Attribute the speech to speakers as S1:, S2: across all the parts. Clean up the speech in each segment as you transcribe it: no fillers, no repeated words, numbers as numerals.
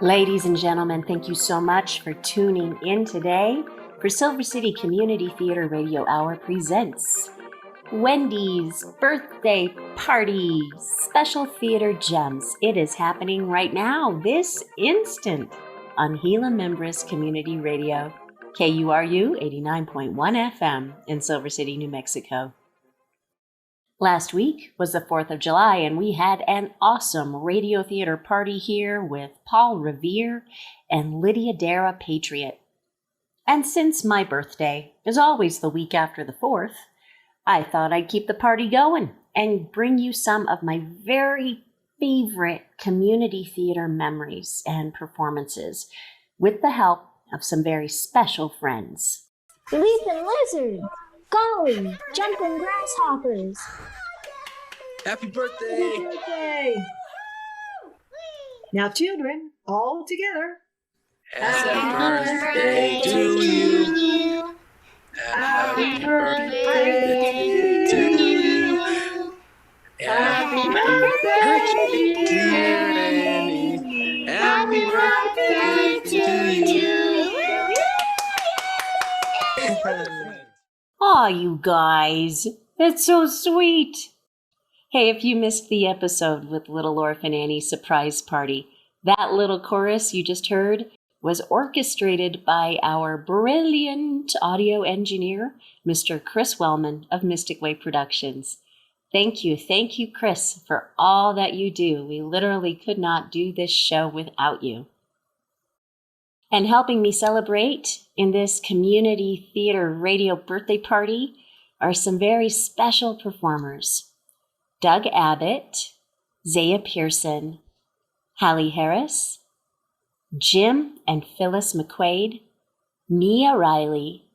S1: Ladies and gentlemen, thank you so much for tuning in today for Silver City Community Theater Radio Hour presents Wendy's Birthday Party Special Theater Gems. It is happening right now, this instant, on Gila Membres Community Radio, KURU 89.1 FM in Silver City, New Mexico. Last week was the 4th of July, and we had an awesome radio theater party here with Paul Revere and Lydia Dara Patriot. And since my birthday is always the week after the 4th, I thought I'd keep the party going and bring you some of my very favorite community theater memories and performances with the help of some very special friends.
S2: Leaping lizards! Golly! Jumping grasshoppers!
S3: Happy birthday!
S4: Happy birthday! Now, children, all together.
S3: Happy birthday to you. Happy birthday to you. Happy birthday, dear Annie. Happy birthday to you.
S1: Aw, you guys, that's so sweet. Hey, if you missed the episode with Little Orphan Annie's surprise party, that little chorus you just heard was orchestrated by our brilliant audio engineer, Mr. Chris Wellman of Mystic Way Productions. Thank you, Chris, for all that you do. We literally could not do this show without you. And helping me celebrate in this community theater radio birthday party are some very special performers. Doug Abbott, Zaya Pearson, Hallie Harris, Jim and Phyllis McQuaid, Mia Riley,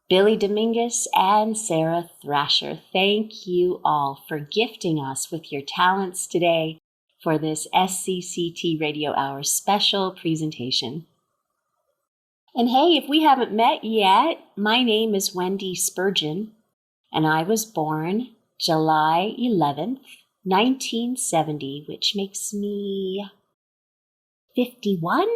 S1: Billy Dominguez, and Sarah Thrasher. Thank you all for gifting us with your talents today for this SCCT Radio Hour special presentation. And hey, if we haven't met yet, my name is Wendy Spurgeon, and I was born July 11th, 1970, which makes me 51?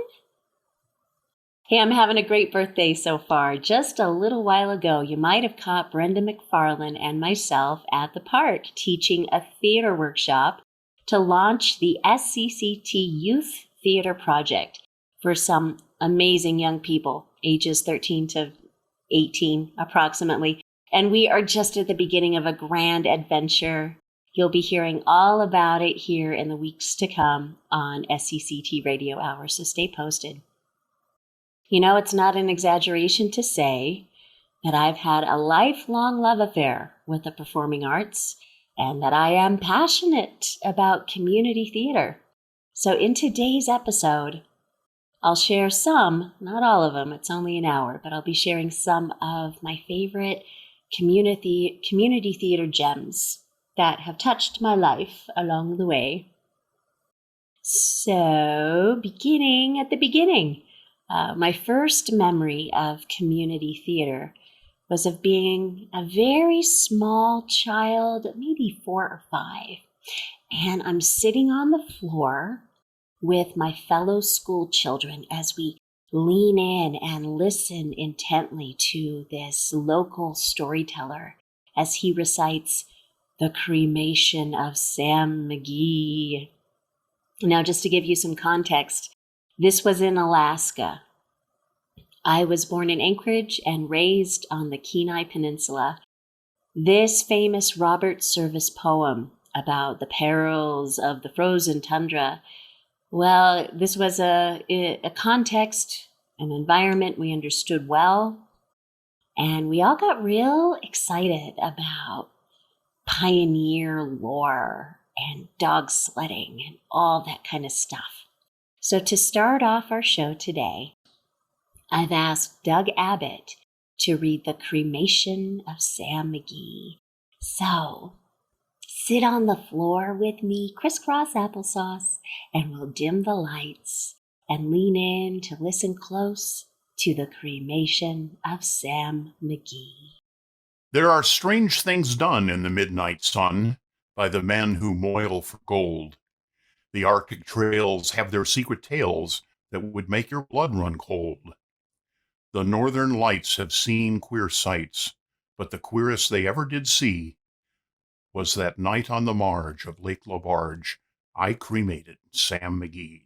S1: Hey, I'm having a great birthday so far. Just a little while ago, you might have caught Brenda McFarlane and myself at the park teaching a theater workshop to launch the SCCT Youth Theater Project for some amazing young people, ages 13 to 18 approximately. And we are just at the beginning of a grand adventure. You'll be hearing all about it here in the weeks to come on SCCT Radio Hour, so stay posted. You know, it's not an exaggeration to say that I've had a lifelong love affair with the performing arts and that I am passionate about community theater. So in today's episode, I'll share some, not all of them, it's only an hour, but I'll be sharing some of my favorite community theater gems that have touched my life along the way. So, beginning at the beginning, my first memory of community theater was of being a very small child, maybe 4 or 5, and I'm sitting on the floor with my fellow school children as we lean in and listen intently to this local storyteller as he recites the Cremation of Sam McGee. Now, just to give you some context, this was in Alaska. I was born in Anchorage and raised on the Kenai Peninsula. This famous Robert Service poem about the perils of the frozen tundra, well, this was a context, an environment we understood well, and we all got real excited about pioneer lore and dog sledding and all that kind of stuff. So to start off our show today, I've asked Doug Abbott to read The Cremation of Sam McGee. So sit on the floor with me, crisscross applesauce, and we'll dim the lights and lean in to listen close to the cremation of Sam McGee.
S5: There are strange things done in the midnight sun by the men who moil for gold. The Arctic trails have their secret tales that would make your blood run cold. The northern lights have seen queer sights, but the queerest they ever did see was that night on the marge of Lake Labarge, I cremated Sam McGee.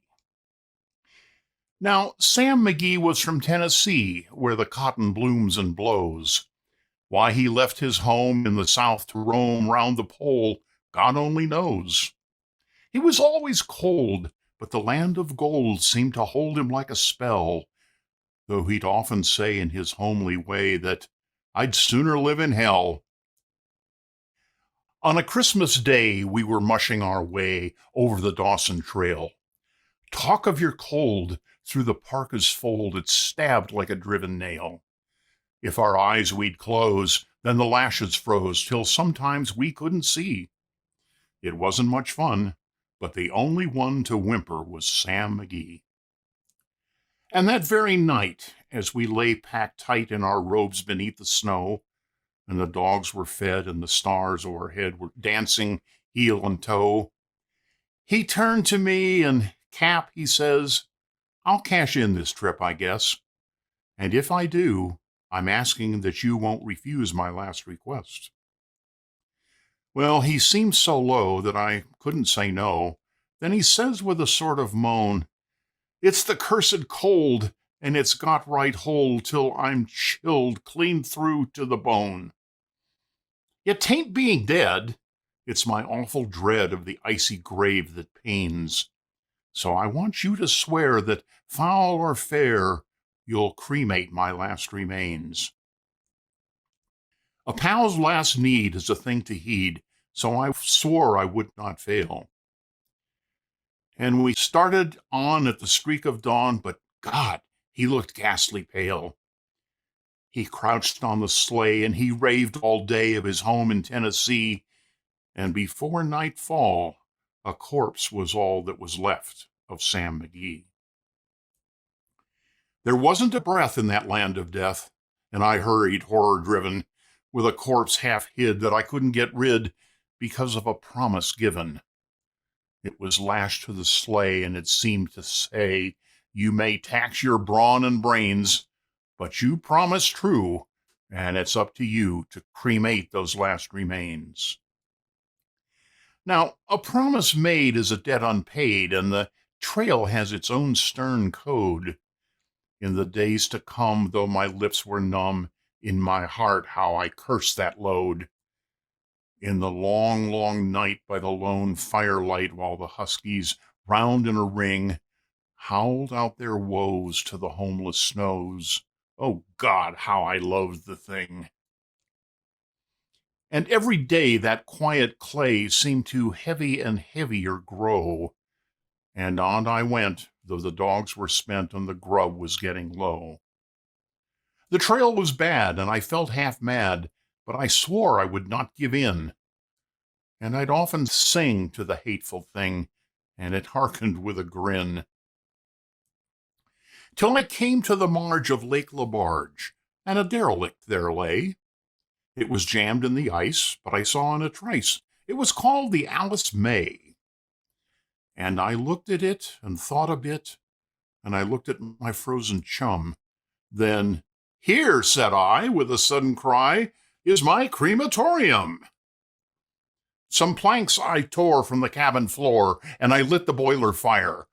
S5: Now, Sam McGee was from Tennessee, where the cotton blooms and blows. Why he left his home in the South to roam round the pole, God only knows. He was always cold, but the land of gold seemed to hold him like a spell, though he'd often say in his homely way that I'd sooner live in hell. On a Christmas day, we were mushing our way over the Dawson Trail. Talk of your cold, through the parka's fold it stabbed like a driven nail. If our eyes we'd close, then the lashes froze till sometimes we couldn't see. It wasn't much fun, but the only one to whimper was Sam McGee. And that very night, as we lay packed tight in our robes beneath the snow, and the dogs were fed and the stars overhead were dancing heel and toe, he turned to me and, Cap, he says, I'll cash in this trip, I guess. And if I do, I'm asking that you won't refuse my last request. Well, he seemed so low that I couldn't say no. Then he says with a sort of moan, It's the cursed cold, and it's got right hold till I'm chilled clean through to the bone. Yet 'tain't being dead, it's my awful dread of the icy grave that pains. So I want you to swear that, foul or fair, you'll cremate my last remains. A pal's last need is a thing to heed, so I swore I would not fail. And we started on at the streak of dawn, but God, he looked ghastly pale. He crouched on the sleigh, and he raved all day of his home in Tennessee, and before nightfall, a corpse was all that was left of Sam McGee. There wasn't a breath in that land of death, and I hurried, horror-driven, with a corpse half hid that I couldn't get rid because of a promise given. It was lashed to the sleigh, and it seemed to say, You may tax your brawn and brains, but you promised true, and it's up to you to cremate those last remains. Now, a promise made is a debt unpaid, and the trail has its own stern code. In the days to come, though my lips were numb, in my heart how I cursed that load. In the long, long night by the lone firelight, while the huskies, round in a ring, howled out their woes to the homeless snows. Oh God, how I loathed the thing. And every day that quiet clay seemed to heavy and heavier grow. And on I went, though the dogs were spent and the grub was getting low. The trail was bad, and I felt half mad, but I swore I would not give in. And I'd often sing to the hateful thing, and it hearkened with a grin. Till I came to the marge of Lake Labarge, and a derelict there lay. It was jammed in the ice, but I saw in a trice it was called the Alice May. And I looked at it and thought a bit, and I looked at my frozen chum. Then, Here, said I, with a sudden cry, is my crematorium. Some planks I tore from the cabin floor, and I lit the boiler fire.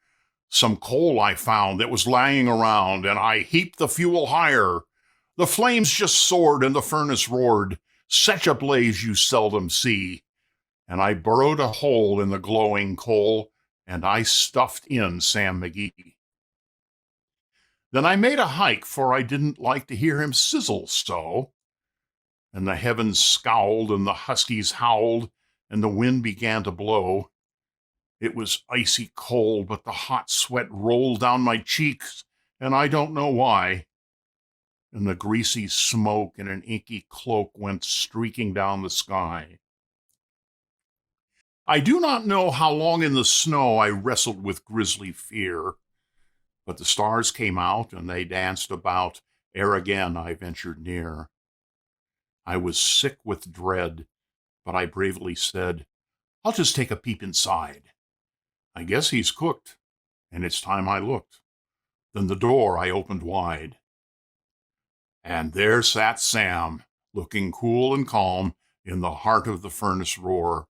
S5: Some coal I found that was lying around, and I heaped the fuel higher. The flames just soared and the furnace roared, such a blaze you seldom see. And I burrowed a hole in the glowing coal, and I stuffed in Sam McGee. Then I made a hike, for I didn't like to hear him sizzle so. And the heavens scowled, and the huskies howled, and the wind began to blow. It was icy cold, but the hot sweat rolled down my cheeks, and I don't know why. And the greasy smoke in an inky cloak went streaking down the sky. I do not know how long in the snow I wrestled with grisly fear. But the stars came out, and they danced about, ere again I ventured near. I was sick with dread, but I bravely said, I'll just take a peep inside. I guess he's cooked, and it's time I looked. Then the door I opened wide. And there sat Sam, looking cool and calm in the heart of the furnace roar.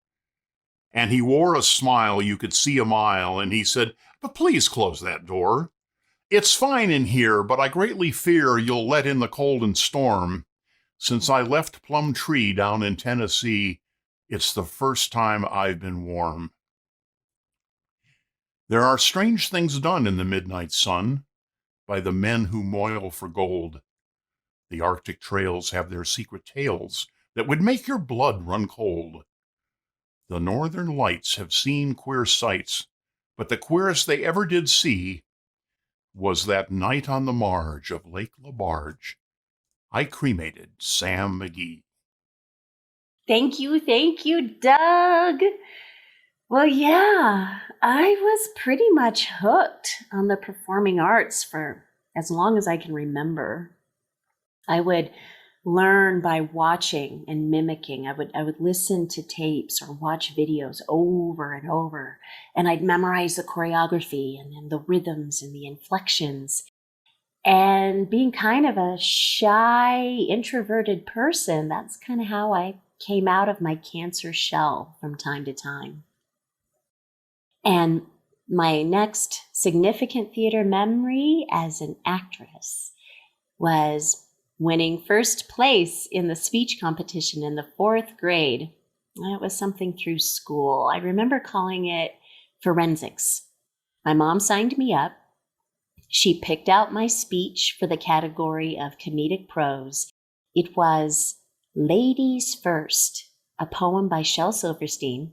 S5: And he wore a smile you could see a mile, and he said, But please close that door. It's fine in here, but I greatly fear you'll let in the cold and storm. Since I left Plum Tree down in Tennessee, it's the first time I've been warm. There are strange things done in the midnight sun by the men who moil for gold. The Arctic trails have their secret tales that would make your blood run cold. The northern lights have seen queer sights, but the queerest they ever did see was that night on the marge of Lake LaBarge. I cremated Sam McGee.
S1: Thank you, Doug. Well, yeah, I was pretty much hooked on the performing arts for as long as I can remember. I would learn by watching and mimicking. I would listen to tapes or watch videos over and over, and I'd memorize the choreography and the rhythms and the inflections. And being kind of a shy, introverted person, that's kind of how I came out of my cancer shell from time to time. And my next significant theater memory as an actress was winning first place in the speech competition in the 4th grade. It was something through school. I remember calling it forensics. My mom signed me up. She picked out my speech for the category of comedic prose. It was Ladies First, a poem by Shel Silverstein,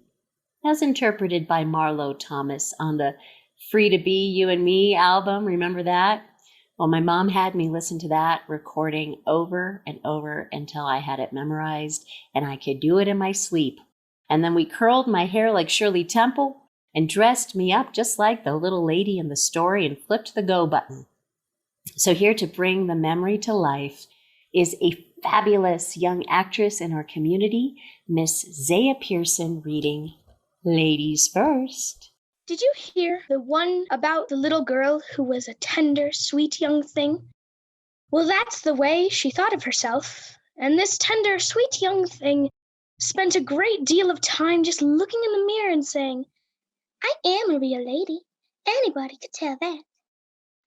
S1: as interpreted by Marlo Thomas on the Free to Be You and Me album. Remember that? Well, my mom had me listen to that recording over and over until I had it memorized and I could do it in my sleep. And then we curled my hair like Shirley Temple and dressed me up just like the little lady in the story and flipped the go button. So here to bring the memory to life is a fabulous young actress in our community, Miss Zaya Pearson, reading Ladies First.
S2: Did you hear the one about the little girl who was a tender, sweet young thing? Well, that's the way she thought of herself. And this tender, sweet young thing spent a great deal of time just looking in the mirror and saying, I am a real lady. Anybody could tell that.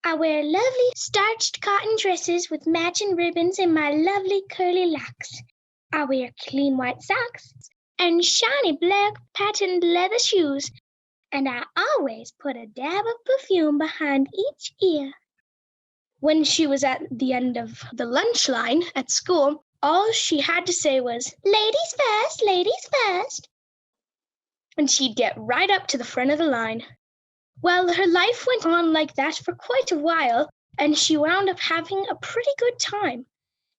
S2: I wear lovely starched cotton dresses with matching ribbons and my lovely curly locks. I wear clean white socks and shiny black patterned leather shoes. And I always put a dab of perfume behind each ear. When she was at the end of the lunch line at school, all she had to say was, Ladies first, ladies first. And she'd get right up to the front of the line. Well, her life went on like that for quite a while, and she wound up having a pretty good time.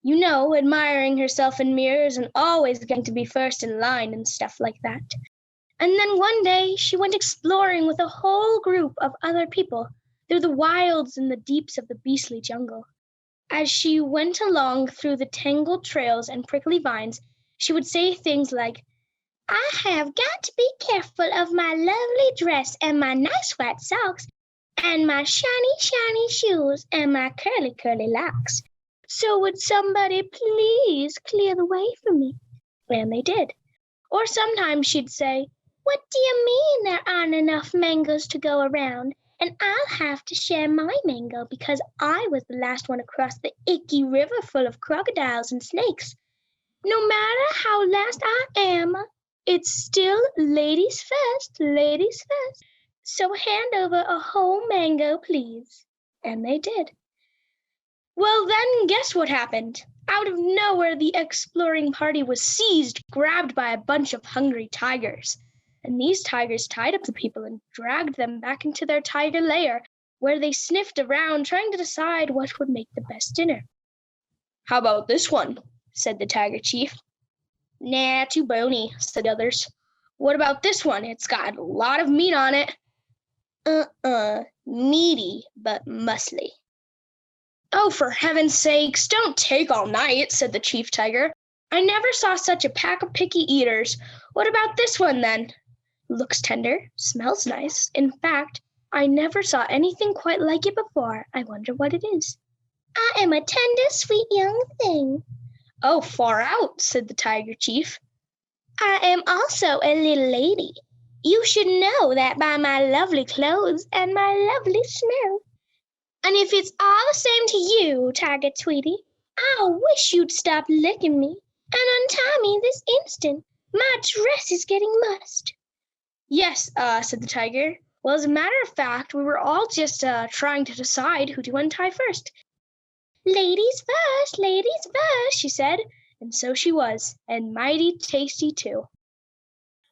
S2: You know, admiring herself in mirrors and always getting to be first in line and stuff like that. And then one day, she went exploring with a whole group of other people through the wilds and the deeps of the beastly jungle. As she went along through the tangled trails and prickly vines, she would say things like, I have got to be careful of my lovely dress and my nice white socks and my shiny, shiny shoes and my curly, curly locks. So would somebody please clear the way for me? And they did. Or sometimes she'd say, What do you mean there aren't enough mangoes to go around? And I'll have to share my mango because I was the last one across the icky river full of crocodiles and snakes. No matter how last I am, it's still ladies first, ladies first. So hand over a whole mango, please. And they did. Well, then guess what happened? Out of nowhere, the exploring party was seized, grabbed by a bunch of hungry tigers. And these tigers tied up the people and dragged them back into their tiger lair, where they sniffed around, trying to decide what would make the best dinner. How about this one? Said the tiger chief. Nah, too bony, said the others. What about this one? It's got a lot of meat on it. meaty but muscly. "Oh, for heaven's sakes, don't take all night," said the chief tiger. "I never saw such a pack of picky eaters. What about this one, then? Looks tender, smells nice. In fact, I never saw anything quite like it before. I wonder what it is." "I am a tender, sweet young thing." "Oh, far out," said the tiger chief. "I am also a little lady. You should know that by my lovely clothes and my lovely smell. And if it's all the same to you, Tiger Tweety, I wish you'd stop licking me and untie me this instant. My dress is getting mussed." "Yes," said the tiger. "Well, as a matter of fact, we were all just trying to decide who to untie first." "Ladies first," she said. And so she was, and mighty tasty too.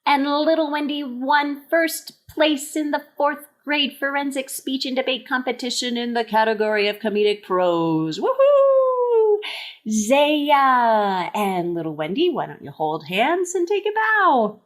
S1: And little Wendy won first place in the 4th grade forensic speech and debate competition in the category of comedic prose. Woohoo! Zaya and little Wendy, why don't you hold hands and take a bow?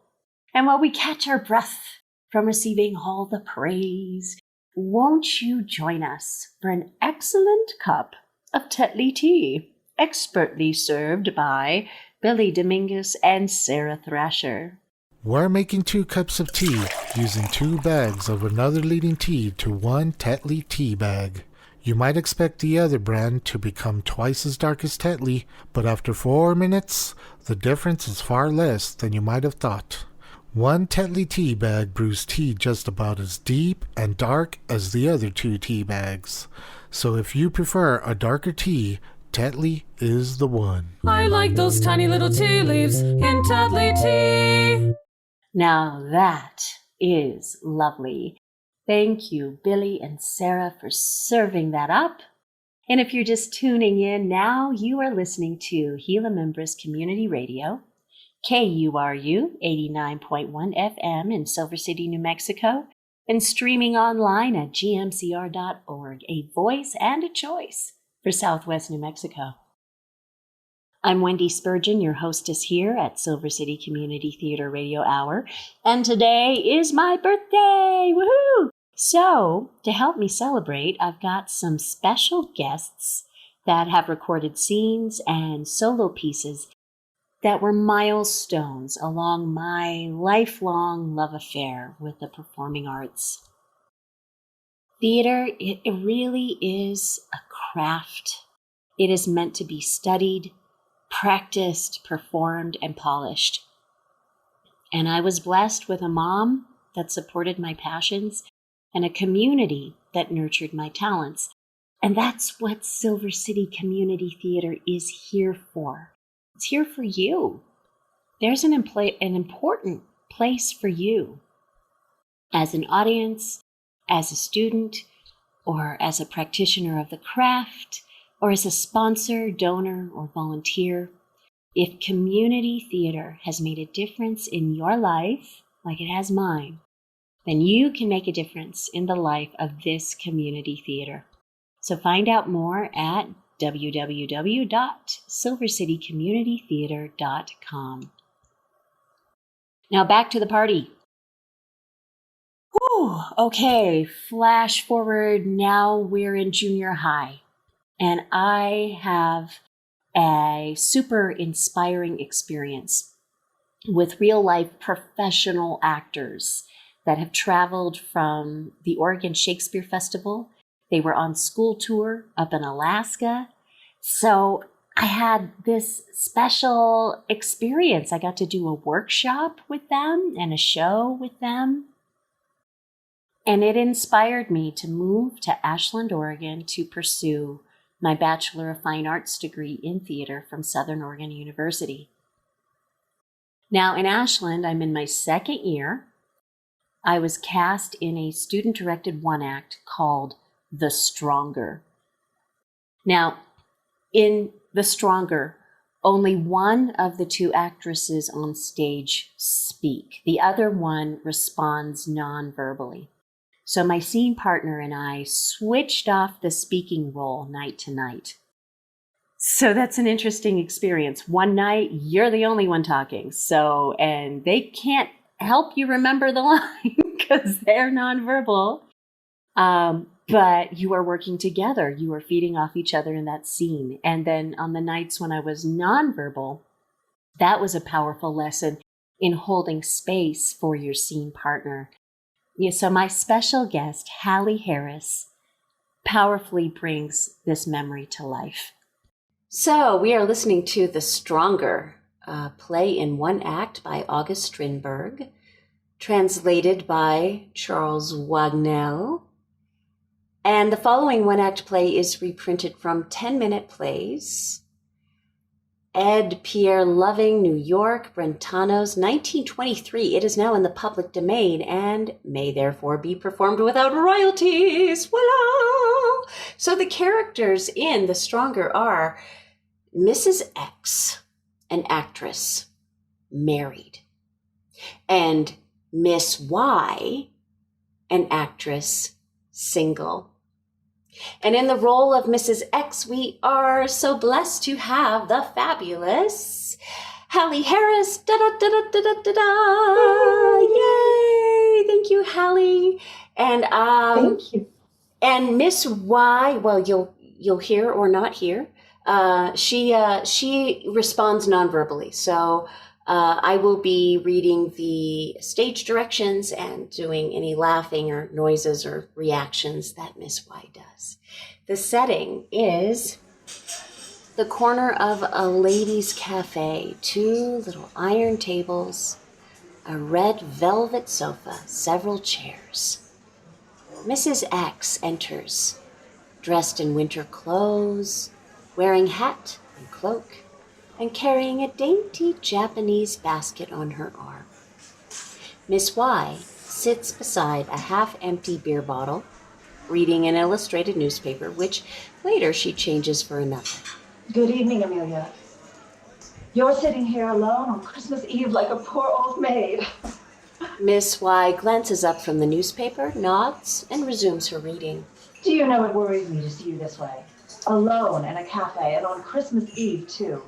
S1: And while we catch our breath from receiving all the praise, won't you join us for an excellent cup of Tetley Tea, expertly served by Billy Dominguez and Sarah Thrasher.
S6: We're making 2 cups of tea using 2 bags of another leading tea to 1 Tetley tea bag. You might expect the other brand to become twice as dark as Tetley, but after 4 minutes, the difference is far less than you might have thought. 1 Tetley tea bag brews tea just about as deep and dark as the other 2 tea bags. So if you prefer a darker tea, Tetley is the one.
S7: I like those tiny little tea leaves in Tetley Tea.
S1: Now that is lovely. Thank you, Billy and Sarah, for serving that up. And if you're just tuning in now, you are listening to Gila Members Community Radio, KURU 89.1 FM in Silver City, New Mexico, and streaming online at gmcr.org, a voice and a choice for Southwest New Mexico. I'm Wendy Spurgeon, your hostess here at Silver City Community Theater Radio Hour, and today is my birthday! Woohoo! So, to help me celebrate, I've got some special guests that have recorded scenes and solo pieces that were milestones along my lifelong love affair with the performing arts. Theater, it really is a craft. It is meant to be studied, practiced, performed, and polished. And I was blessed with a mom that supported my passions and a community that nurtured my talents. And that's what Silver City Community Theater is here for. It's here for you. There's an important place for you as an audience, as a student, or as a practitioner of the craft, or as a sponsor, donor, or volunteer. If community theater has made a difference in your life, like it has mine, then you can make a difference in the life of this community theater. So find out more at www.silvercitycommunitytheater.com. Now back to the party. Whew, okay, flash forward. Now we're in junior high. And I have a super inspiring experience with real life professional actors that have traveled from the Oregon Shakespeare Festival. They were on school tour up in Alaska. So I had this special experience. I got to do a workshop with them and a show with them. And it inspired me to move to Ashland, Oregon to pursue my Bachelor of Fine Arts degree in theater from Southern Oregon University. Now in Ashland, I'm in my 2nd year. I was cast in a student-directed one-act called The Stronger. Now, in The Stronger, only one of the 2 actresses on stage speak. The other one responds non-verbally. So my scene partner and I switched off the speaking role night to night. So that's an interesting experience. One night, you're the only one talking. And they can't help you remember the line because they're nonverbal. But you are working together. You are feeding off each other in that scene. And then on the nights when I was nonverbal, that was a powerful lesson in holding space for your scene partner. Yeah, so my special guest, Hallie Harris, powerfully brings this memory to life. So we are listening to The Stronger, a play in one act by August Strindberg, translated by Charles Wagnell. And the following one-act play is reprinted from 10-minute plays. Ed Pierre Loving, New York, Brentano's 1923. It is now in the public domain and may therefore be performed without royalties. Voila! So the characters in The Stronger are Mrs. X, an actress, married, and Miss Y, an actress, single. And in the role of Mrs. X, we are so blessed to have the fabulous Hallie Harris. Da-da-da-da-da-da-da. Yay! Thank you, Hallie. And
S4: Thank you.
S1: And Miss Y, well, you'll hear or not hear. She responds non-verbally. So I will be reading the stage directions and doing any laughing or noises or reactions that Miss Y does. The setting is the corner of a ladies' cafe, 2 little iron tables, a red velvet sofa, several chairs. Mrs. X enters, dressed in winter clothes, wearing hat and cloak, and carrying a dainty Japanese basket on her arm. Miss Y sits beside a half-empty beer bottle, reading an illustrated newspaper, which later she changes for another.
S8: Good evening, Amelia. You're sitting here alone on Christmas Eve like a poor old maid.
S1: Miss Y glances up from the newspaper, nods, and resumes her reading.
S8: Do you know it worries me to see you this way? Alone in a cafe, and on Christmas Eve, too.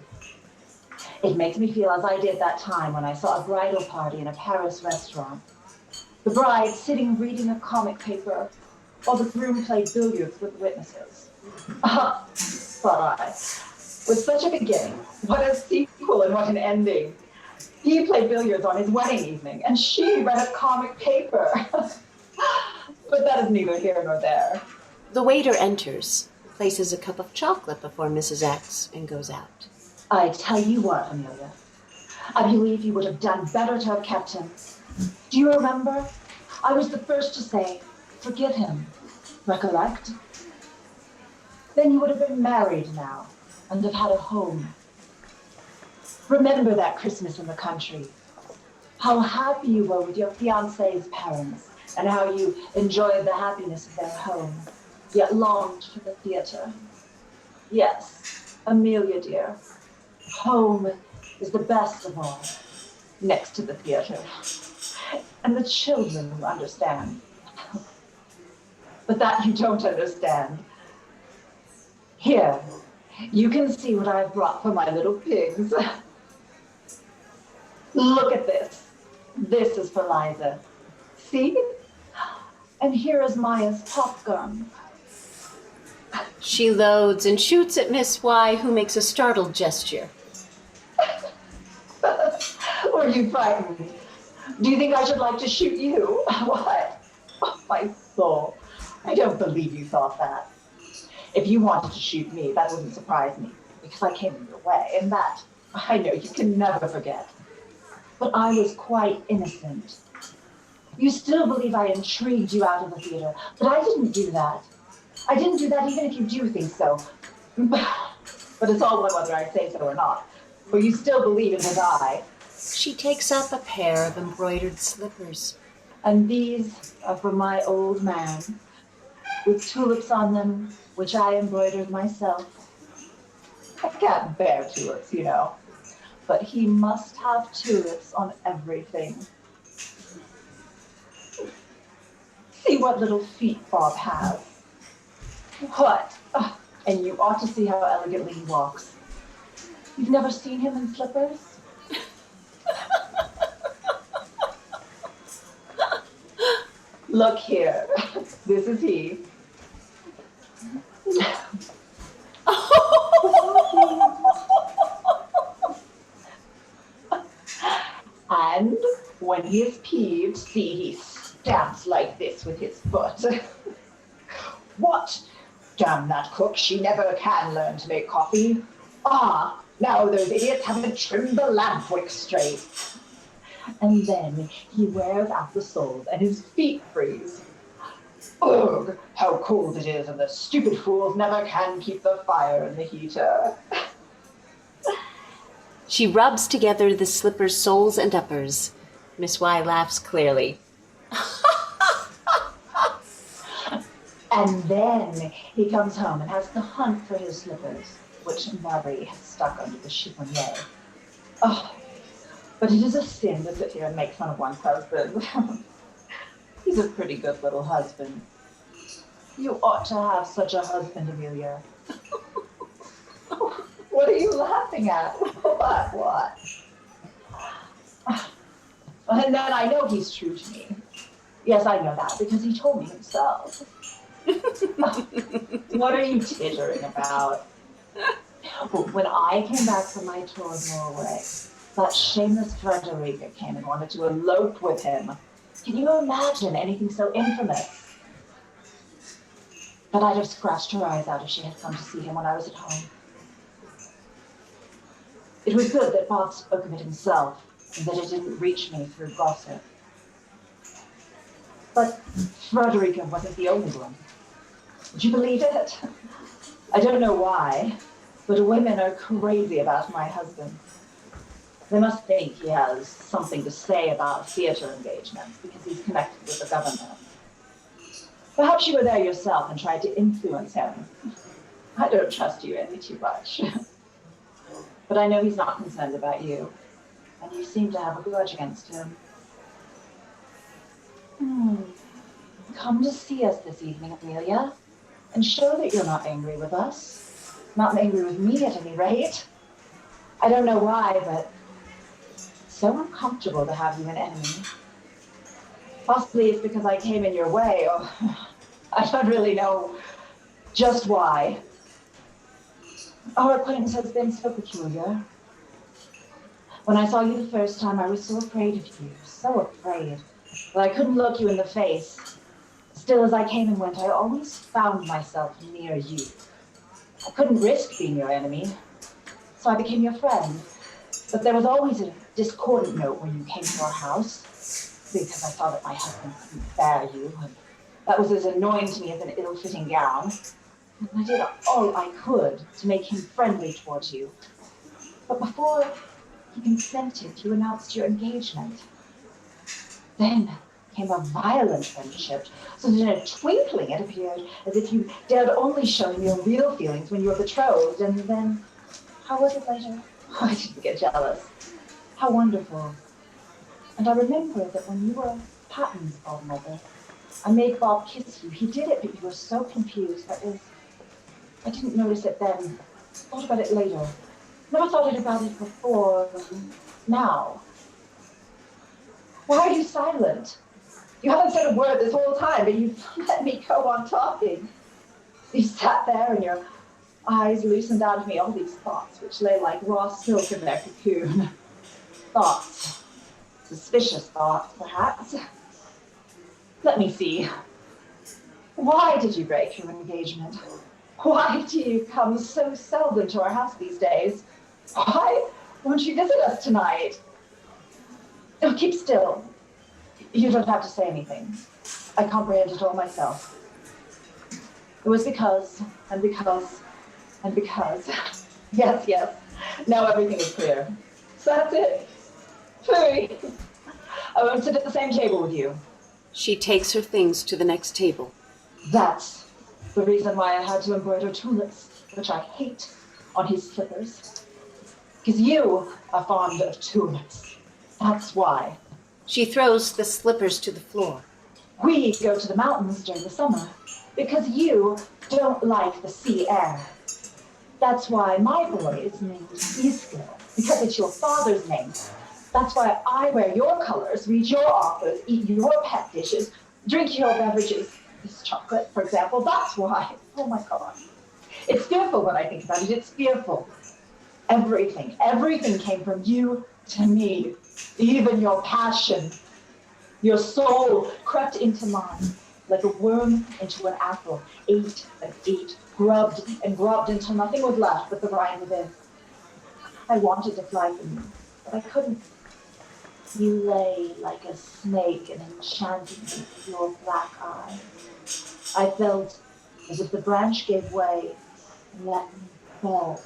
S8: It makes me feel as I did that time when I saw a bridal party in a Paris restaurant. The bride sitting reading a comic paper, while the groom played billiards with the witnesses. Thought I. With such a beginning, what a sequel and what an ending. He played billiards on his wedding evening, and she read a comic paper. But that is neither here nor there.
S1: The waiter enters, places a cup of chocolate before Mrs. X, and goes out.
S8: I tell you what, Amelia, I believe you would have done better to have kept him. Do you remember? I was the first to say, forgive him. Recollect? Then you would have been married now and have had a home. Remember that Christmas in the country. How happy you were with your fiancé's parents and how you enjoyed the happiness of their home, yet longed for the theater. Yes, Amelia dear, home is the best of all, next to the theater. And the children who understand. But that you don't understand. Here, you can see what I've brought for my little pigs. Look at this. This is for Liza. See? And here is Maya's popgun.
S1: She loads and shoots at Miss Y, who makes a startled gesture.
S8: Were you frightened? Do you think I should like to shoot you? What? Oh, my soul. I don't believe you thought that. If you wanted to shoot me, that wouldn't surprise me, because I came in your way, and that, I know you can never forget. But I was quite innocent. You still believe I intrigued you out of the theater, but I didn't do that. I didn't do that even if you do think so. But it's all one whether I say so or not, for you still believe in his eye.
S1: She takes up a pair of embroidered slippers.
S8: And these are for my old man, with tulips on them, which I embroidered myself. I can't bear tulips, you know, but he must have tulips on everything. See what little feet Bob has. What? Oh, and you ought to see how elegantly he walks. You've never seen him in slippers? Look here. This is he. And when he is peeved, see, he stamps like this with his foot. What? Damn that cook, she never can learn to make coffee. Ah, now those idiots haven't trimmed the lamp wick straight. And then he wears out the soles and his feet freeze. Ugh, how cold it is, and the stupid fools never can keep the fire in the heater.
S1: She rubs together the slipper's soles and uppers. Miss Y laughs clearly.
S8: And then he comes home and has to hunt for his slippers, which Marie has stuck under the chiffonier. Oh, but it is a sin to sit here and make fun of one's husband. He's a pretty good little husband. You ought to have such a husband, Amelia. What are you laughing at? What? And then I know he's true to me. Yes, I know that because he told me himself. What are you tittering about? When I came back from my tour of Norway, that shameless Frederica came and wanted to elope with him. Can you imagine anything so infamous? But I'd have scratched her eyes out if she had come to see him when I was at home. It was good that Bob spoke of it himself, and that it didn't reach me through gossip. But Frederica wasn't the only one. Would you believe it? I don't know why, but women are crazy about my husband. They must think he has something to say about theater engagements because he's connected with the government. Perhaps you were there yourself and tried to influence him. I don't trust you any too much. But I know he's not concerned about you, and you seem to have a grudge against him. Come to see us this evening, Amelia, and show that you're not angry with us. Not angry with me, at any rate. I don't know why, but it's so uncomfortable to have you an enemy. Possibly it's because I came in your way, or I don't really know just why. Our acquaintance has been so peculiar. When I saw you the first time, I was so afraid of you, so afraid, that I couldn't look you in the face. Still, as I came and went, I always found myself near you. I couldn't risk being your enemy, so I became your friend. But there was always a discordant note when you came to our house, because I saw that my husband couldn't bear you, and that was as annoying to me as an ill-fitting gown. And I did all I could to make him friendly towards you. But before he consented, you announced your engagement. Then came a violent friendship, so that in a twinkling it appeared as if you dared only show him your real feelings when you were betrothed. And then, how was it later? Oh, I didn't get jealous. How wonderful. And I remember that when you were Patton's godmother, I made Bob kiss you. He did it, but you were so confused. I didn't notice it then. Thought about it later. Never thought about it before. Now. Why are you silent? You haven't said a word this whole time, but you've let me go on talking. You sat there and your eyes loosened out of me all these thoughts, which lay like raw silk in their cocoon. Thoughts. Suspicious thoughts, perhaps. Let me see. Why did you break your engagement? Why do you come so seldom to our house these days? Why won't you visit us tonight? Oh, keep still. You don't have to say anything. I comprehend it all myself. It was because, and because, and because. Yes. Now everything is clear. So that's it. Phooey. I won't sit at the same table with you.
S1: She takes her things to the next table.
S8: That's the reason why I had to embroider tulips, which I hate, on his slippers. Because you are fond of tulips. That's why.
S1: She throws the slippers to the floor.
S8: We go to the mountains during the summer because you don't like the sea air. That's why my boy is named Easkill, because it's your father's name. That's why I wear your colors, read your authors, eat your pet dishes, Drink your beverages. This chocolate, for example, that's why. Oh my God. It's fearful when I think about it. It's fearful. Everything came from you to me. Even your passion. Your soul crept into mine like a worm into an apple, ate and ate, grubbed and grubbed until nothing was left but the rind within. I wanted to fly from you, but I couldn't. You lay like a snake and enchanted me with your black eye. I felt as if the branch gave way and let me fall.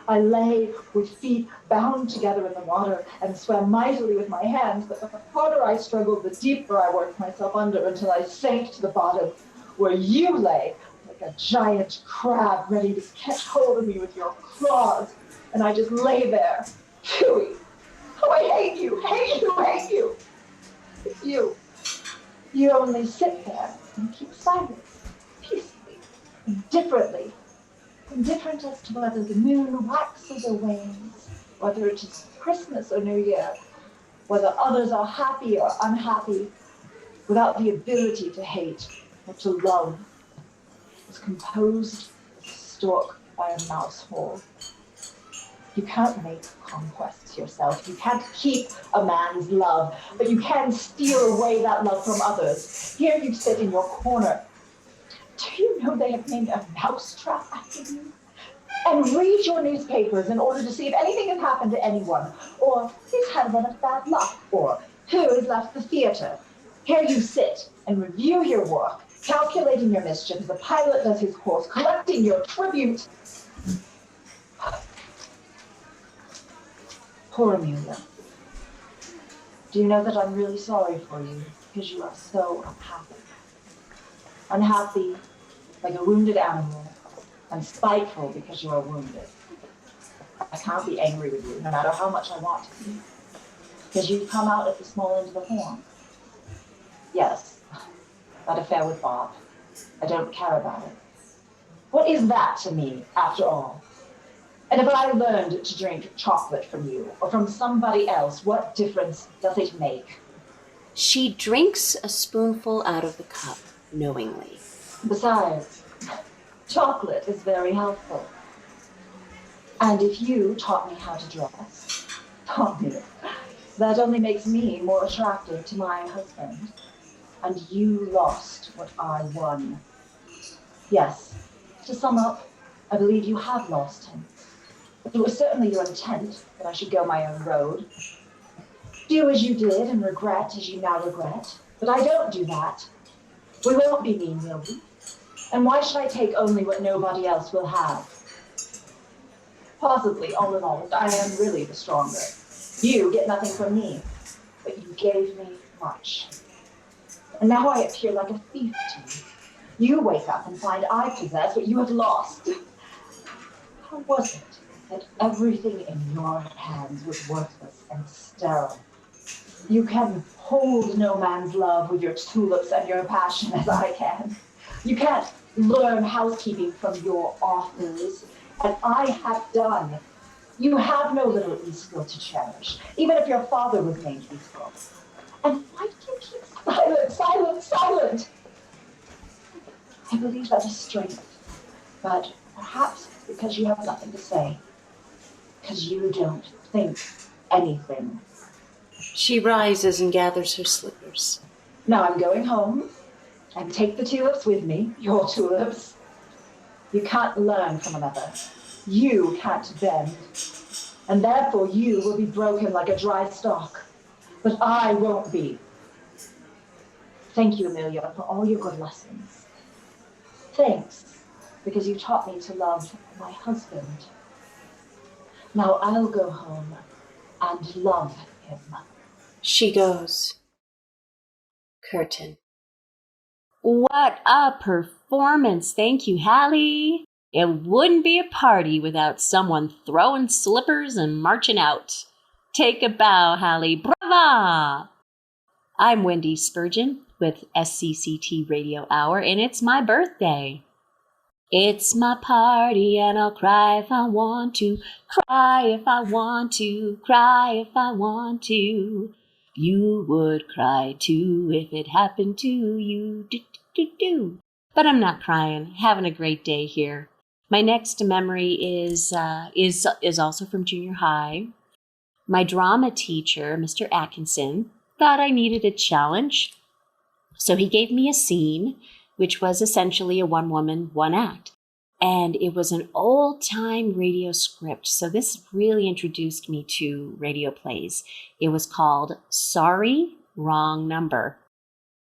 S8: I lay with feet bound together in the water and swam mightily with my hands, but the harder I struggled, the deeper I worked myself under until I sank to the bottom, where you lay like a giant crab ready to catch hold of me with your claws. And I just lay there, Chewy. Oh, I hate you, hate you, hate you. It's you. You only sit there and keep silent, peacefully, indifferently. Indifferent as to whether the moon waxes or wanes, whether it is Christmas or New Year, whether others are happy or unhappy, without the ability to hate or to love, as composed as a stork by a mouse hole. You can't make conquests yourself. You can't keep a man's love, but you can steal away that love from others. Here you sit in your corner. Do you know they have named a mousetrap after you? And read your newspapers in order to see if anything has happened to anyone, or who's had a bit of bad luck, or who has left the theater. Here you sit and review your work, calculating your mischief as a pilot does his course, collecting your tribute. Poor Amelia. Do you know that I'm really sorry for you because you are so unhappy? Unhappy, like a wounded animal, and spiteful because you are wounded. I can't be angry with you, no matter how much I want to be, because you've come out at the small end of the horn. Yes, that affair with Bob. I don't care about it. What is that to me, after all? And if I learned to drink chocolate from you, or from somebody else, what difference does it make?
S1: She drinks a spoonful out of the cup, knowingly.
S8: Besides, chocolate is very helpful. And if you taught me how to dress, that only makes me more attractive to my husband. And you lost what I won. Yes, to sum up, I believe you have lost him. It was certainly your intent that I should go my own road. Do as you did and regret as you now regret. But I don't do that. We won't be mean, will we? And why should I take only what nobody else will have? Possibly, all in all, I am really the stronger. You get nothing from me, but you gave me much. And now I appear like a thief to you. You wake up and find I possess what you have lost. How was it that everything in your hands was worthless and sterile? You can hold no man's love with your tulips and your passion as I can. You can't learn housekeeping from your authors, as I have done. You have no little Easkill to cherish, even if your father was named Easkill. And why do you keep silent, silent, silent? I believe that is strength, but perhaps because you have nothing to say, because you don't think anything.
S1: She rises and gathers her slippers.
S8: Now I'm going home and take the tulips with me, your tulips. You can't learn from another. You can't bend. And therefore you will be broken like a dry stalk. But I won't be. Thank you, Amelia, for all your good lessons. Thanks, because you taught me to love my husband. Now I'll go home and love him.
S1: She goes. Curtain. What a performance. Thank you, Hallie. It wouldn't be a party without someone throwing slippers and marching out. Take a bow, Hallie. Brava! I'm Wendy Spurgeon with SCCT Radio Hour, and it's my birthday. It's my party, and I'll cry if I want to, cry if I want to, cry if I want to. You would cry too if it happened to you. Do, do, do, do. But I'm not crying. Having a great day here. My next memory is also from junior high. My drama teacher, Mr. Atkinson, thought I needed a challenge. So he gave me a scene, which was essentially a one-woman, one-act. And it was an old-time radio script. So this really introduced me to radio plays. It was called Sorry, Wrong Number.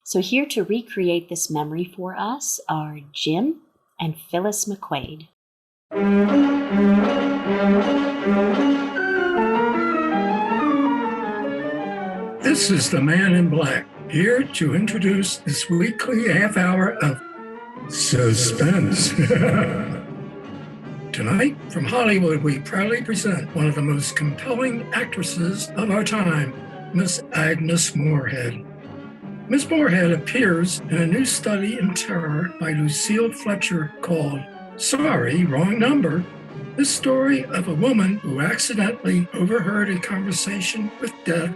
S1: So here to recreate this memory for us are Jim and Phyllis McQuaid.
S9: This is the Man in Black, here to introduce this weekly half hour of Suspense. Tonight, from Hollywood, we proudly present one of the most compelling actresses of our time, Miss Agnes Moorehead. Miss Moorehead appears in a new study in terror by Lucille Fletcher called Sorry, Wrong Number. This story of a woman who accidentally overheard a conversation with death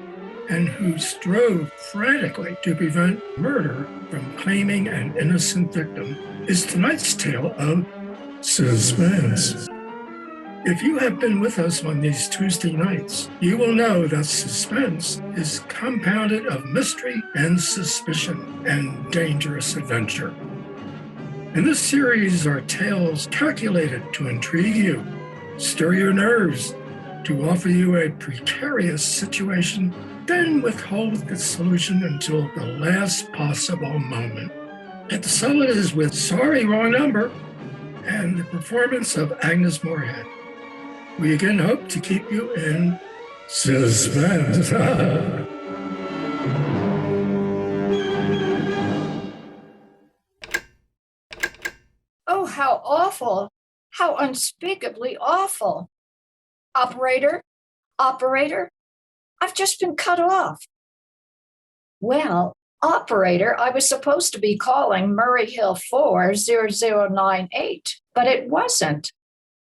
S9: and who strove frantically to prevent murder from claiming an innocent victim is tonight's tale of Suspense. If you have been with us on these Tuesday nights, you will know that suspense is compounded of mystery and suspicion and dangerous adventure. In this series are tales calculated to intrigue you, stir your nerves, to offer you a precarious situation, then withhold the solution until the last possible moment. And so it is with Sorry, Wrong Number and the performance of Agnes Moorehead. We again hope to keep you in suspense.
S10: Oh, how awful. How unspeakably awful. Operator, I've just been cut off. Well, operator, I was supposed to be calling Murray Hill 40098, but it wasn't.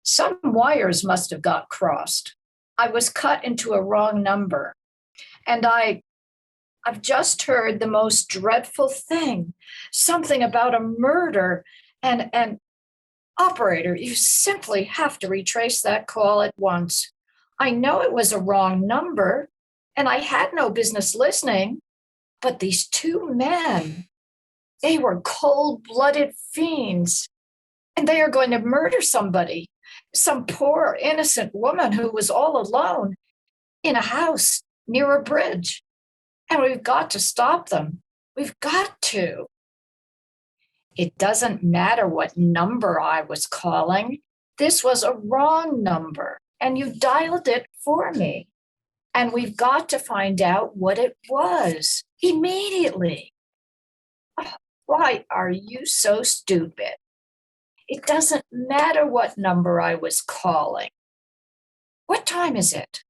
S10: Some wires must have got crossed. I was cut into a wrong number. And I've just heard the most dreadful thing, something about a murder. And operator, you simply have to retrace that call at once. I know it was a wrong number, and I had no business listening, but these two men, they were cold-blooded fiends, and they are going to murder somebody. Some poor, innocent woman who was all alone in a house near a bridge. And we've got to stop them. We've got to. It doesn't matter what number I was calling. This was a wrong number, and you dialed it for me. And we've got to find out what it was immediately. Why are you so stupid? It doesn't matter what number I was calling. What time is it?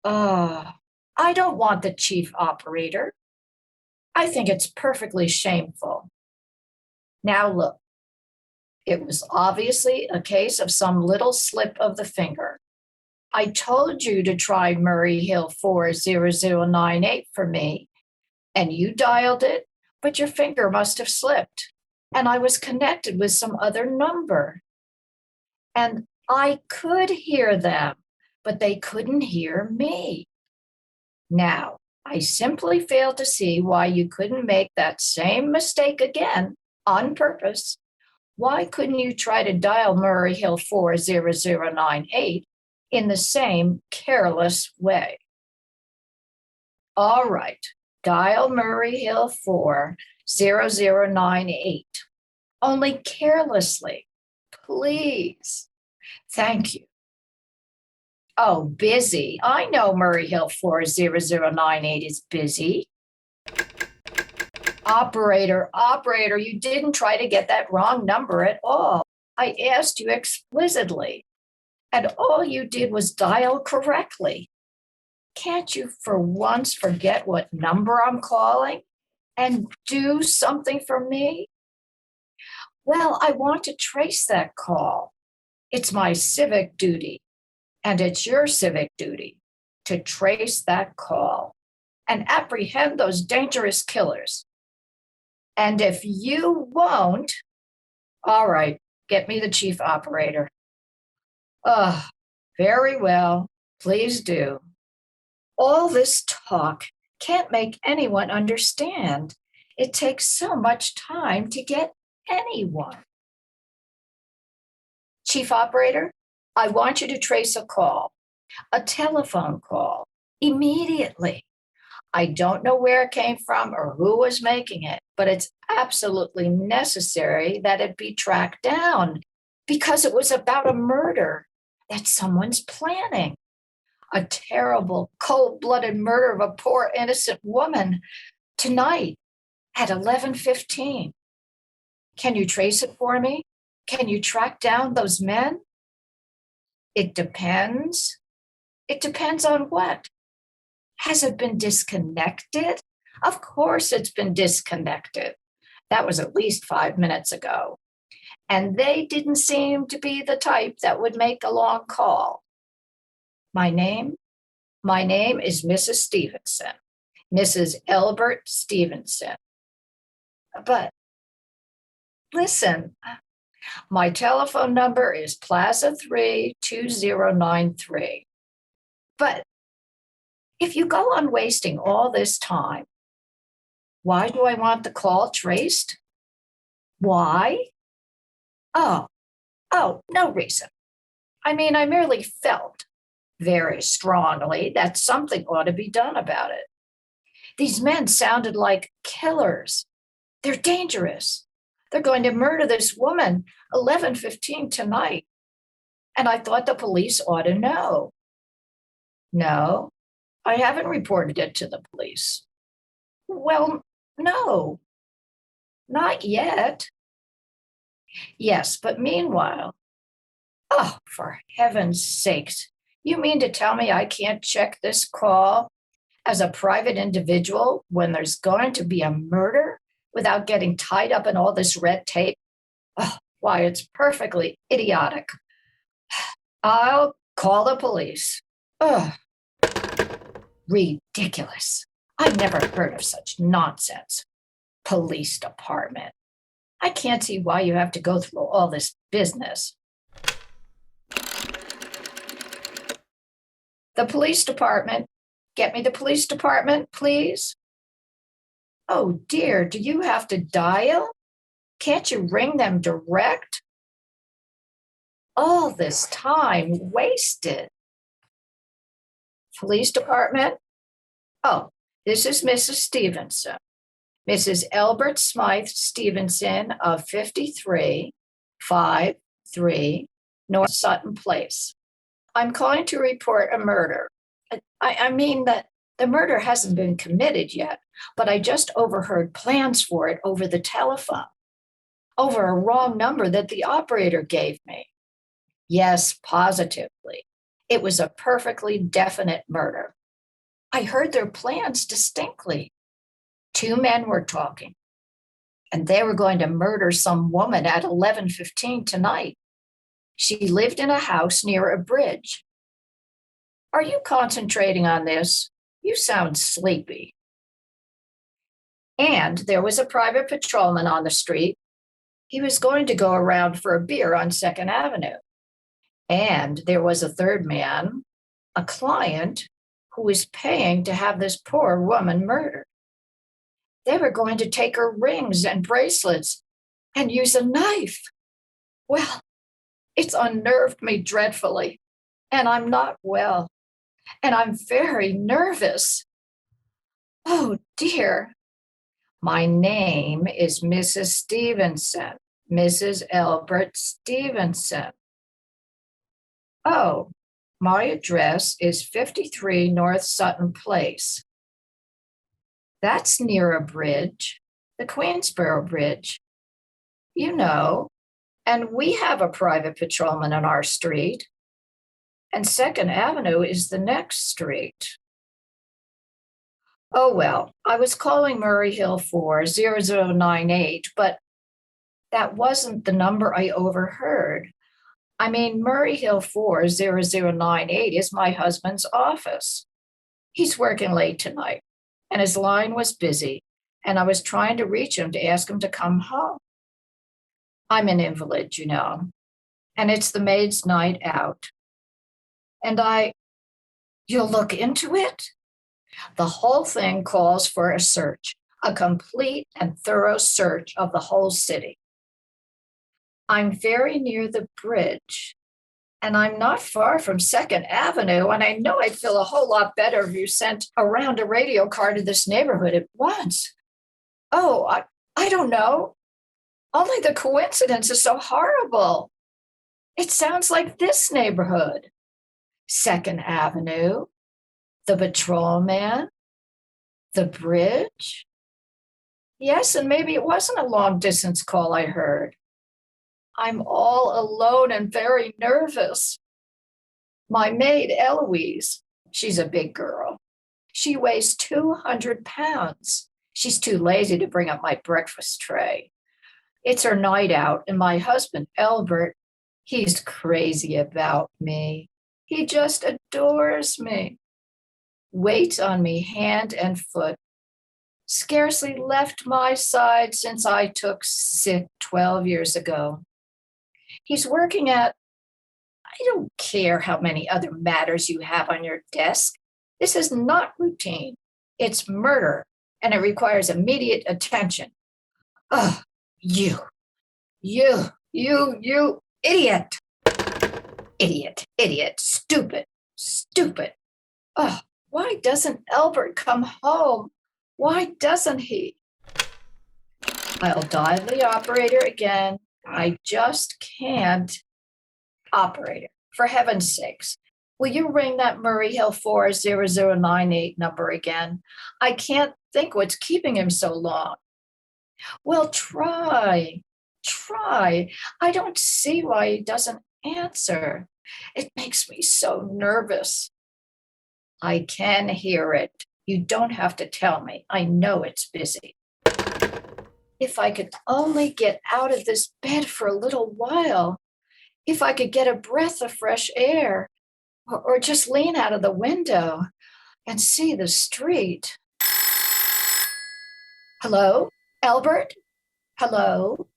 S10: I don't want the chief operator. I think it's perfectly shameful. Now look, it was obviously a case of some little slip of the finger. I told you to try Murray Hill 40098 for me, and you dialed it, but your finger must have slipped. And I was connected with some other number. And I could hear them, but they couldn't hear me. Now, I simply fail to see why you couldn't make that same mistake again on purpose. Why couldn't you try to dial Murray Hill 40098 in the same careless way? All right, dial Murray Hill 40098. Only carelessly, please. Thank you. Oh, busy. I know Murray Hill 40098 is busy. Operator, you didn't try to get that wrong number at all. I asked you explicitly, and all you did was dial correctly. Can't you for once forget what number I'm calling and do something for me? Well, I want to trace that call. It's my civic duty, and it's your civic duty to trace that call. and apprehend those dangerous killers. And if you won't, all right, get me the chief operator. Oh, very well. Please do. All this talk can't make anyone understand. It takes so much time to get anyone. Chief operator, I want you to trace a call, a telephone call, immediately. I don't know where it came from or who was making it, but it's absolutely necessary that it be tracked down because it was about a murder that someone's planning. A terrible, cold-blooded murder of a poor, innocent woman tonight at 11:15. Can you trace it for me? Can you track down those men? It depends. It depends on what? Has it been disconnected? Of course it's been disconnected. That was at least 5 minutes ago. And they didn't seem to be the type that would make a long call. My name is Mrs. Stevenson, Mrs. Elbert Stevenson. But listen, my telephone number is Plaza 3 2093. But if you go on wasting all this time, why do I want the call traced? Why? Oh, no reason. I mean, I merely felt very strongly that something ought to be done about it. These men sounded like killers. They're dangerous. They're going to murder this woman 11:15 tonight. And I thought the police ought to know. No, I haven't reported it to the police. Well, no, not yet. Yes, but meanwhile, oh, for heaven's sakes, you mean to tell me I can't check this call as a private individual when there's going to be a murder without getting tied up in all this red tape? Oh, why, it's perfectly idiotic. I'll call the police. Ugh. Ridiculous. I've never heard of such nonsense. Police department. I can't see why you have to go through all this business. The police department. Get me the police department, please. Oh dear, do you have to dial? Can't you ring them direct? All this time wasted. Police department? Oh, this is Mrs. Stevenson. Mrs. Elbert Smythe Stevenson of 5353 North Sutton Place. I'm calling to report a murder. I mean that the murder hasn't been committed yet, but I just overheard plans for it over the telephone, over a wrong number that the operator gave me. Yes, positively. It was a perfectly definite murder. I heard their plans distinctly. 2 men were talking, and they were going to murder some woman at 11:15 tonight. She lived in a house near a bridge. Are you concentrating on this? You sound sleepy. And there was a private patrolman on the street. He was going to go around for a beer on 2nd Avenue. And there was a third man, a client, who was paying to have this poor woman murdered. They were going to take her rings and bracelets and use a knife. Well, it's unnerved me dreadfully, and I'm not well, and I'm very nervous. Oh, dear. My name is Mrs. Stevenson, Mrs. Elbert Stevenson. Oh, my address is 53 North Sutton Place. That's near a bridge, the Queensboro Bridge. You know, and we have a private patrolman on our street. And 2nd Avenue is the next street. Oh, well, I was calling Murray Hill 40098, but that wasn't the number I overheard. I mean, Murray Hill 40098 is my husband's office. He's working late tonight. and his line was busy, and I was trying to reach him to ask him to come home. I'm an invalid, you know, and it's the maid's night out. And you'll look into it? The whole thing calls for a search, a complete and thorough search of the whole city. I'm very near the bridge, and I'm not far from 2nd Avenue, and I know I'd feel a whole lot better if you sent around a radio car to this neighborhood at once. Oh, I don't know. Only the coincidence is so horrible. It sounds like this neighborhood. 2nd Avenue, the patrolman, the bridge. Yes, and maybe it wasn't a long-distance call I heard. I'm all alone and very nervous. My maid, Eloise, she's a big girl. She weighs 200 pounds. She's too lazy to bring up my breakfast tray. It's her night out, and my husband, Albert, he's crazy about me. He just adores me. Waits on me hand and foot. Scarcely left my side since I took sick 12 years ago. He's working at, I don't care how many other matters you have on your desk. This is not routine. It's murder, and it requires immediate attention. Oh, you idiot. Idiot, stupid. Oh, why doesn't Albert come home? Why doesn't he? I'll dial the operator again. I just can't. Operator, for heaven's sakes, will you ring that Murray Hill 40098 number again? I can't think what's keeping him so long. Well, try. I don't see why he doesn't answer. It makes me so nervous. I can hear it. You don't have to tell me. I know it's busy. If I could only get out of this bed for a little while, if I could get a breath of fresh air, or just lean out of the window and see the street. Hello, Albert? Hello?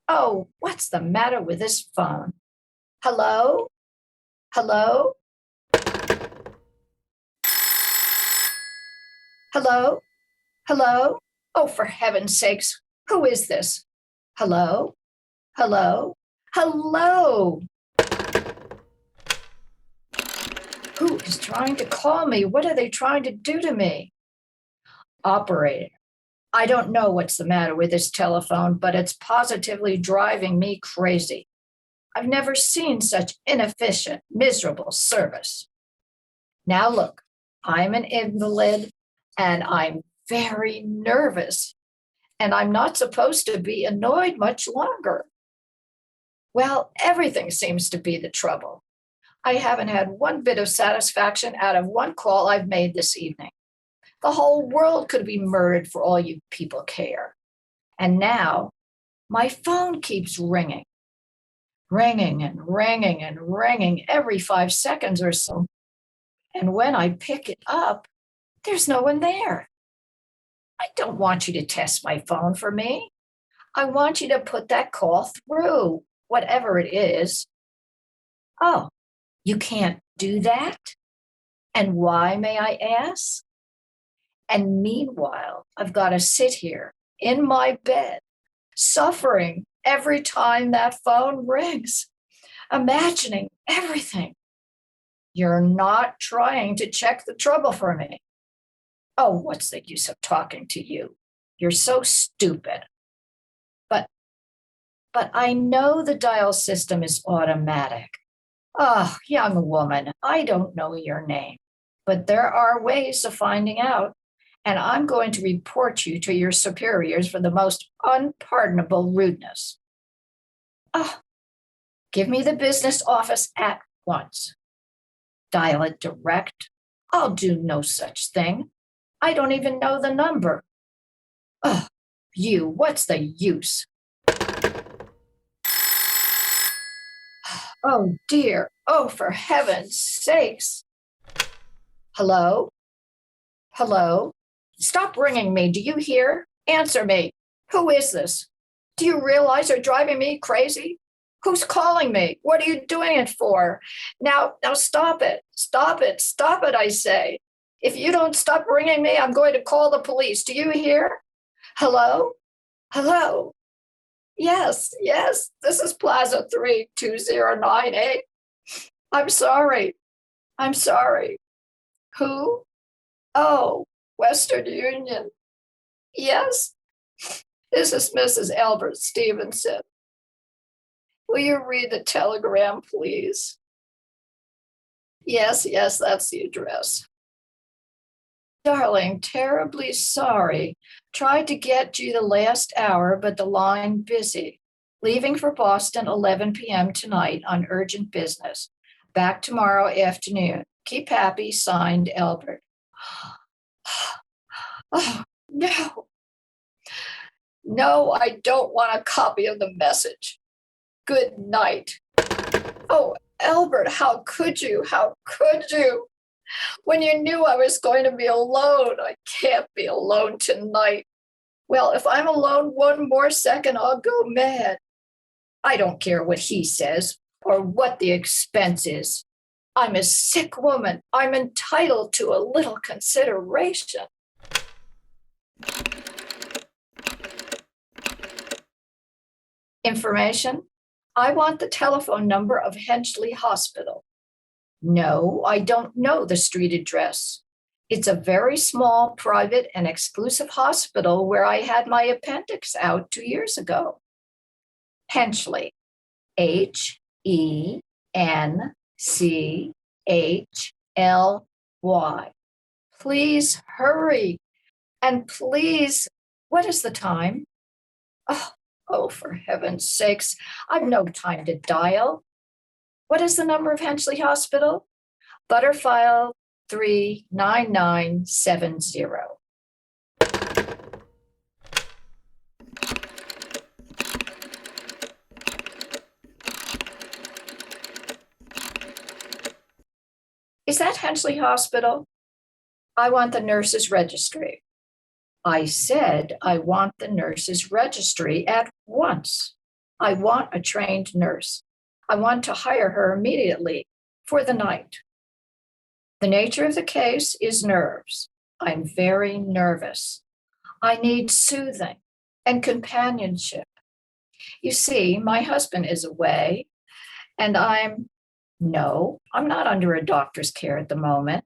S10: Oh, what's the matter with this phone? Hello? Hello? Oh, for heaven's sakes, who is this? Hello? Who is trying to call me? What are they trying to do to me? Operator, I don't know what's the matter with this telephone, but it's positively driving me crazy. I've never seen such inefficient, miserable service. Now look, I'm an invalid and I'm very nervous, and I'm not supposed to be annoyed much longer. Well, everything seems to be the trouble. I haven't had one bit of satisfaction out of one call I've made this evening. The whole world could be murdered for all you people care. And now my phone keeps ringing every 5 seconds or so. And when I pick it up, there's no one there. I don't want you to test my phone for me. I want you to put that call through, whatever it is. Oh, you can't do that? And why, may I ask? And meanwhile, I've got to sit here in my bed, suffering every time that phone rings, imagining everything. You're not trying to check the trouble for me. Oh, what's the use of talking to you? You're so stupid. But I know the dial system is automatic. Oh, young woman, I don't know your name, but there are ways of finding out, and I'm going to report you to your superiors for the most unpardonable rudeness. Oh, give me the business office at once. Dial it direct. I'll do no such thing. I don't even know the number. Oh, what's the use? Oh dear, oh for heaven's sakes. Hello? Hello? Stop ringing me. Do you hear? Answer me. Who is this? Do you realize you're driving me crazy? Who's calling me? What are you doing it for? Now stop it. Stop it. Stop it, I say. If you don't stop ringing me, I'm going to call the police. Do you hear? Hello? Hello? Yes, this is Plaza 32098. I'm sorry. Who? Oh, Western Union. Yes, this is Mrs. Albert Stevenson. Will you read the telegram, please? Yes, that's the address. Darling, terribly sorry. Tried to get you the last hour, but the line busy. Leaving for Boston 11 p.m. tonight on urgent business. Back tomorrow afternoon. Keep happy, signed Albert. Oh, no. No, I don't want a copy of the message. Good night. Oh, Albert, how could you? How could you? When you knew I was going to be alone, I can't be alone tonight. Well, if I'm alone one more second, I'll go mad. I don't care what he says or what the expense is. I'm a sick woman. I'm entitled to a little consideration. Information? I want the telephone number of Henchley Hospital. No, I don't know the street address. It's a very small, private, and exclusive hospital where I had my appendix out 2 years ago. Henchley. Henchley. Please hurry. And please, what is the time? Oh, for heaven's sakes, I've no time to dial. What is the number of Henchley Hospital? Butterfile 39970. Is that Henchley Hospital? I want the nurse's registry. I said I want the nurse's registry at once. I want a trained nurse. I want to hire her immediately for the night. The nature of the case is nerves. I'm very nervous. I need soothing and companionship. You see, my husband is away, and I'm not under a doctor's care at the moment.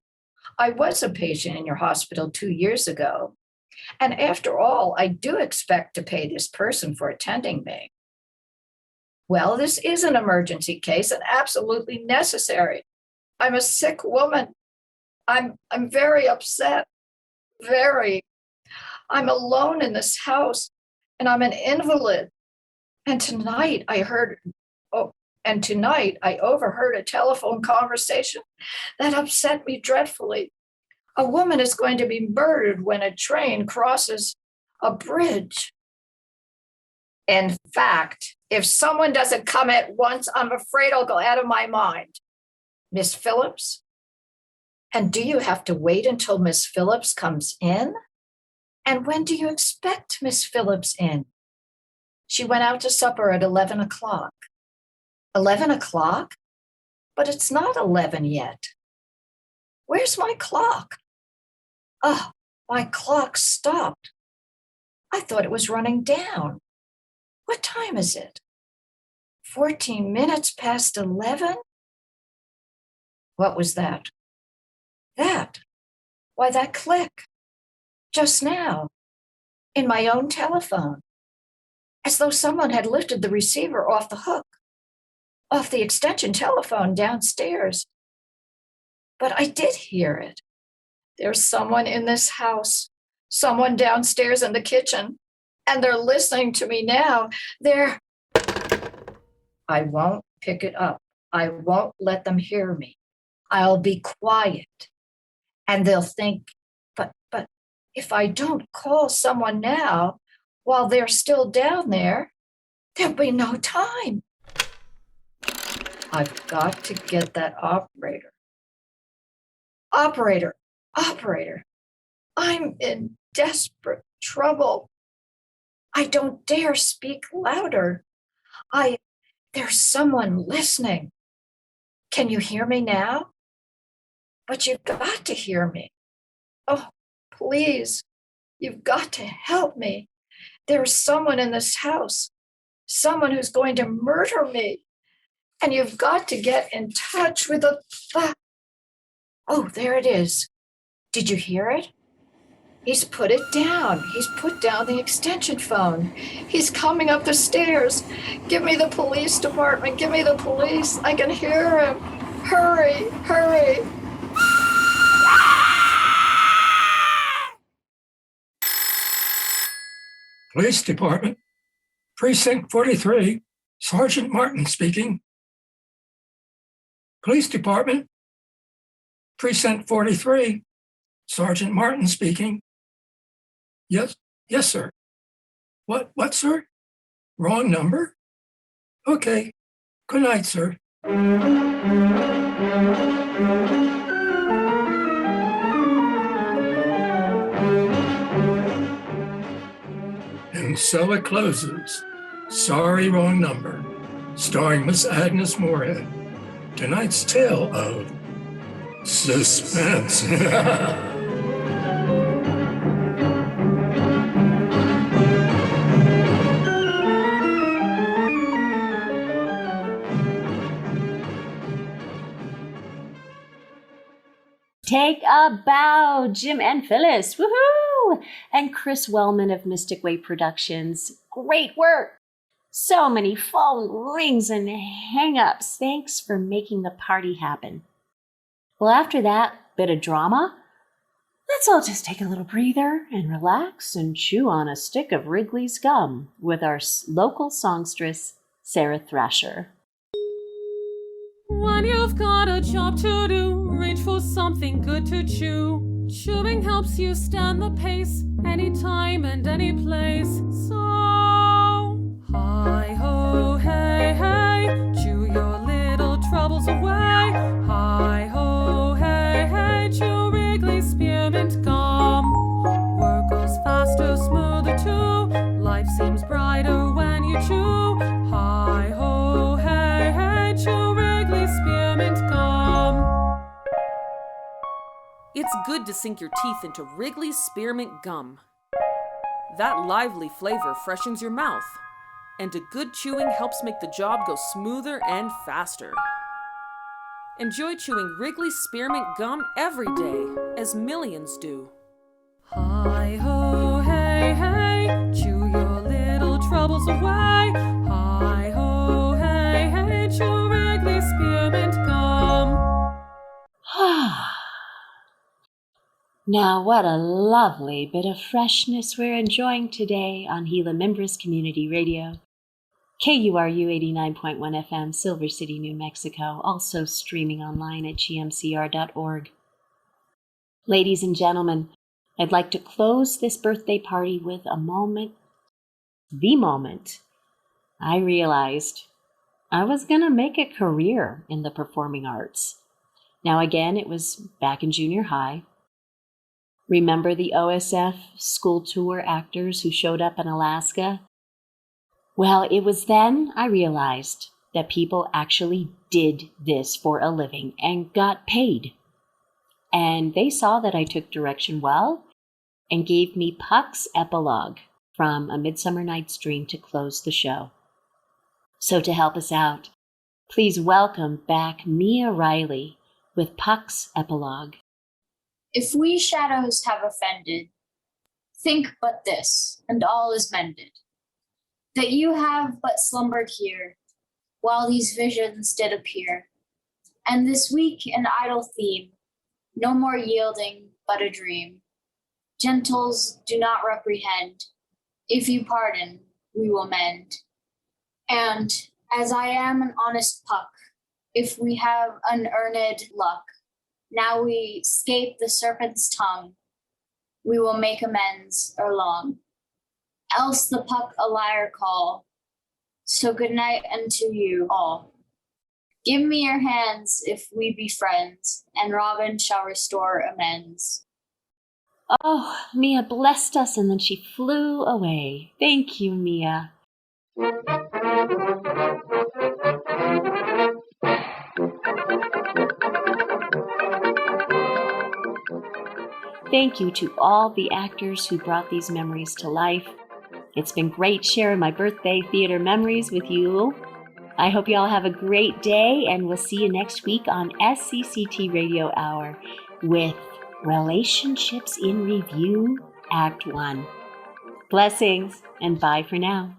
S10: I was a patient in your hospital 2 years ago. And after all, I do expect to pay this person for attending me. Well, this is an emergency case and absolutely necessary. I'm a sick woman. I'm very upset. Very. I'm alone in this house and I'm an invalid. And tonight I overheard a telephone conversation that upset me dreadfully. A woman is going to be murdered when a train crosses a bridge. In fact, if someone doesn't come at once, I'm afraid I'll go out of my mind. Miss Phillips? And do you have to wait until Miss Phillips comes in? And when do you expect Miss Phillips in? She went out to supper at 11 o'clock. 11 o'clock? But it's not 11 yet. Where's my clock? Oh, my clock stopped. I thought it was running down. What time is it? 14 minutes past 11? What was that? Why, that click. Just now. In my own telephone. As though someone had lifted the receiver off the hook. Off the extension telephone downstairs. But I did hear it. There's someone in this house, someone downstairs in the kitchen, and they're listening to me now. I won't pick it up. I won't let them hear me. I'll be quiet. And they'll think, but if I don't call someone now while they're still down there, there'll be no time. I've got to get that operator. Operator, operator, I'm in desperate trouble. I don't dare speak louder. There's someone listening. Can you hear me now? But you've got to hear me. Oh, please, you've got to help me. There's someone in this house, someone who's going to murder me. And you've got to get in touch with Oh, there it is. Did you hear it? He's put it down. He's put down the extension phone. He's coming up the stairs. Give me the police department. Give me the police. I can hear him. Hurry, hurry.
S9: Police Department, Precinct 43, Sergeant Martin speaking. Police Department, Precinct 43, Sergeant Martin speaking. Yes, sir. What, sir? Wrong number? Okay. Good night, sir. And so it closes. Sorry, wrong number. Starring Miss Agnes Moorehead. Tonight's tale of Suspense.
S1: Take a bow, Jim and Phyllis. Woohoo! And Chris Wellman of Mystic Way Productions. Great work. So many phone rings and hang-ups. Thanks for making the party happen. Well, after that bit of drama, let's all just take a little breather and relax and chew on a stick of Wrigley's gum with our local songstress, Sarah Thrasher.
S7: When you've got a job to do, reach for something good to chew. Chewing helps you stand the pace, anytime and any place. So, hi-ho, hey, hey, chew your little troubles away. Hi-ho, hey, hey, chew Wrigley Spearmint Gum. Work goes faster, smoother too. Life seems brighter when you chew. Hi-ho, hey, hey, chew Wrigley Spearmint Gum. It's good to sink your teeth into Wrigley Spearmint Gum. That lively flavor freshens your mouth, and a good chewing helps make the job go smoother and faster. Enjoy chewing Wrigley Spearmint Gum every day, as millions do. Hi-ho, hey, hey, chew your little troubles away. Hi-ho, hey, hey, chew Wrigley Spearmint Gum.
S1: Now, what a lovely bit of freshness we're enjoying today on Gila Mimbres Community Radio. KURU 89.1 FM, Silver City, New Mexico, also streaming online at gmcr.org. Ladies and gentlemen, I'd like to close this birthday party with the moment I realized I was going to make a career in the performing arts. Now, again, it was back in junior high. Remember the OSF school tour actors who showed up in Alaska? Well, it was then I realized that people actually did this for a living and got paid. And they saw that I took direction well and gave me Puck's Epilogue from A Midsummer Night's Dream to close the show. So to help us out, please welcome back Mia Riley with Puck's Epilogue.
S11: If we shadows have offended, think but this, and all is mended. That you have but slumbered here, while these visions did appear. And this weak and idle theme, no more yielding but a dream. Gentles, do not reprehend. If you pardon, we will mend. And as I am an honest Puck, if we have unearned luck, now we scape the serpent's tongue, we will make amends erelong. Else the Puck a liar call. So good night unto you all. Give me your hands if we be friends, and Robin shall restore amends.
S1: Oh, Mia blessed us and then she flew away. Thank you, Mia. Thank you to all the actors who brought these memories to life. It's been great sharing my birthday theater memories with you. I hope you all have a great day, and we'll see you next week on SCCT Radio Hour with Relationships in Review, Act 1. Blessings, and bye for now.